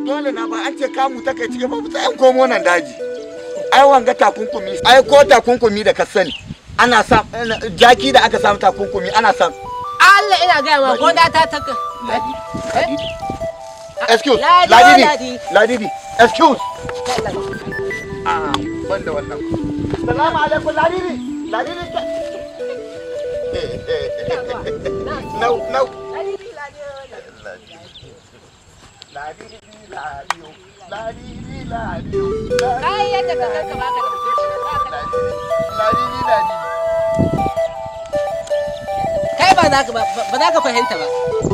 dole na ba an ce kamu ta kai cikin babu tsayin komo nan daji. Ai wanga takunkumi, ai ko takunkumi da ka sani ana sa jaki da aka samu takunkumi ana sa. Allah ina ga ma ko da ta taka. Excuse, Ladidi, excuse. Banda wannan. Salamu alaikum Ladidi. No. Ladidi. Kai yadda ka karka baka da Ladidi. Kai ba za ka fahimta ba.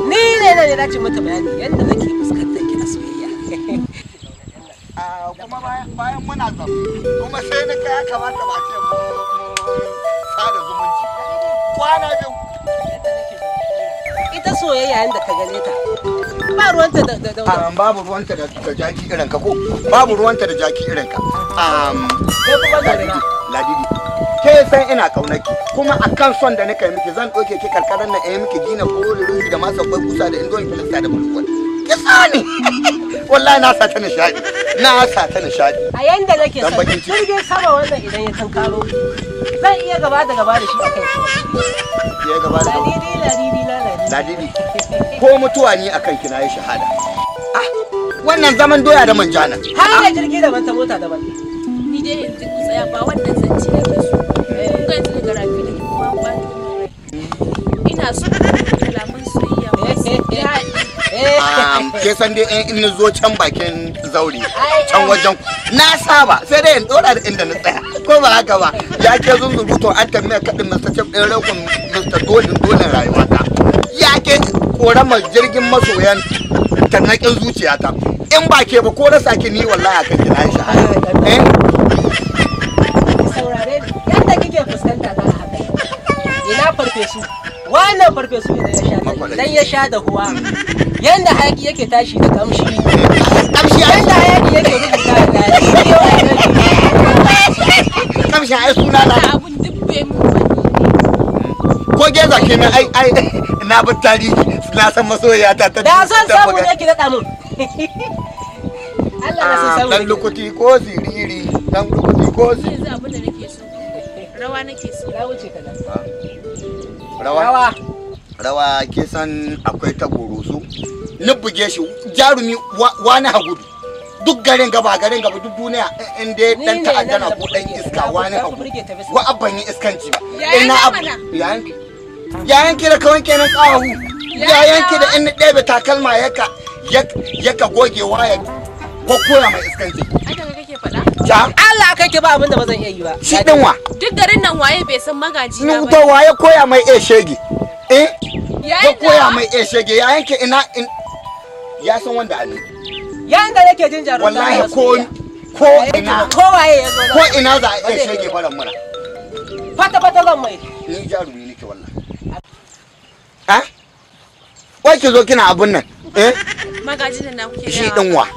Ni ne da dace maka bayani yadda nake fuskantar ki a soyayya. Kuma bayan muna zama kuma sai na kai kamata ba ce mu sada zumunci. Kwana biyu. Ita soyayya yadda ka gane ta. Ba ruwanta da babu ruwanta da jaki irin ka ko babu ruwanta da jaki irin ka. Sai kuma da Ladidi. Ke san ina kaunaki kuma akan son da nika yi miki zan doke ki karkarar na yi miki gina kore rufi da masa kwai kusa da indon filista da bulkon. Ki sani. Wallahi na sa ta nishadi. A yanda nake son jirgin sama wannan idan ya tankaro zan iya gaba da shi akan shi. Ya gaba da Ladidi. Ko mutuwa ni akan ki na yi shahada. Wannan zaman doya da manjana. Har da jirgi da manta mota da ban. Ni dai yanzu ku tsaya ba wannan zance da ke so. Ku ga yanzu daga rafi da kuma ba ina so kalaman soyayya ba. Ke san dai in zo can bakin zauri can wajen na saba sai dai in dora da inda na tsaya ko ba haka ba ya ke zunzuruto an tambaya kadin Mr. Chef ɗin rakun Mr. Dolin rayuwa ta ya ke korama jirgin masoyan tannakin zuciyata in ba ke ba ko rasa ki ni wallahi akan ki na shahada saurare yadda kike fuskanta ta haka ina farfesu wannan farfesu idan ya sha da huwa yanda hayaki yake tashi da kamshi yanda hayaki yake rubuta da kamshi ai suna na abun dubbe mu ko geza kenan ai na bi tarihi na san masoyiya ta da son samu ne ki da mun Allah na san samu dan lukuti ko siriri dan lukuti ko yanzu abin da nake so rawa nake so ya wuce ka da rawa ke san akwai tagoroso ni buge shi jarumi wani hagudu duk garin gaba duk duniya in dai dan ta'addana ko dan iska wani hagudu wa abban yi iskanci ba ina yayan ki da kawan kenan kawu yayan ki da in ɗebe takalma yaka goge waya ko koya mai iskanci haka kake faɗa ja Allah kake ba abin da ba zan iya yi ba shi din wa duk garin nan waye bai san magaji na ba to waye koya mai shege ya koya mai shege yayan ki ina ya san wanda ali yayin da nake jin jarumta wallahi ko ina ko waye ya zo ko ina za a shege faran mura fata zan mai ni jarumi nake wallahi wai ki zo kina abun nan magajin nan kuke shi din wa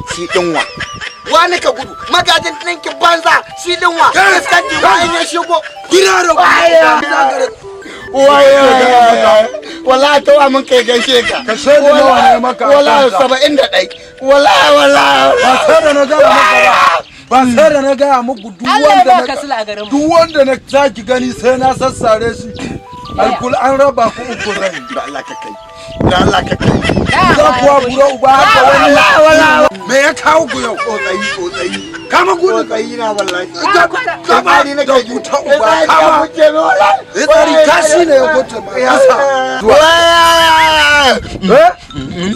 wani ka gudu magajin ɗinki banza shi din wa iskanci ba in ya shigo giraro wallahi tawa mun kai gaishe ka ka shaida nawa ne maka wallahi 71 wallahi ba sai da na gaya maka ba sai da na gaya muku duk wanda na zaki gani sai na sassare shi alkul an raba ku uku zai da Allah ka kai za kuwa bura uba haka wani me ya kawo ku yau tsotsayi kama gudu tsotsayi na wallahi kama ni nake guta uba kama tsari kashi ne ya guta ma yasa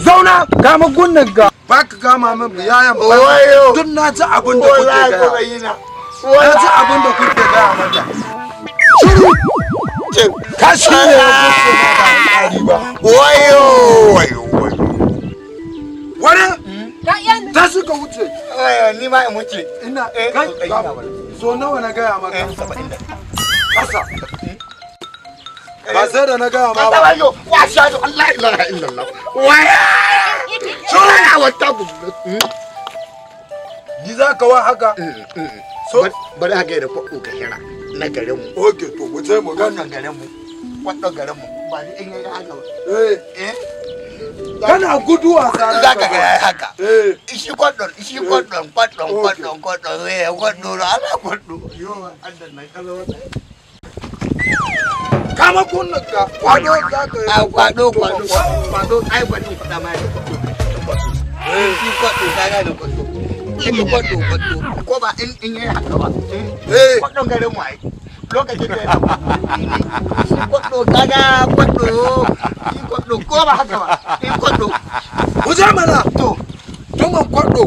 zauna kama gunnan ga ba ka kama min biyayen ba duk na ci abin da kuke gaya na ci abin da kuke gaya mata shiru kashi ne ya guta ma ba tsari ba wayo wani ta suka wuce ni ma in wuce ina kai so nawa na gaya maka kasa ba sai da na gaya ma ba wa shahadu Allah ilaha illallah waya shura wata gudu ni za ka wa haka so bari haka da kwaɗo ka hira na garin mu oke to mu je mu ga garin mu kwaɗo garin mu ba ni in yi haka ba kana guduwa za ka ga haka shi kwadon ala kwadon kama kunnan ka kwado za ka kwado ai gwanin kuɗa ma shi kwado ka gane kwado shi kwado ko ba in yi haka ba kwadon garin mu ai lokacin da ya shi kwado kaga kwado ko ba haka ba in kwado ku zamana to tuman kwado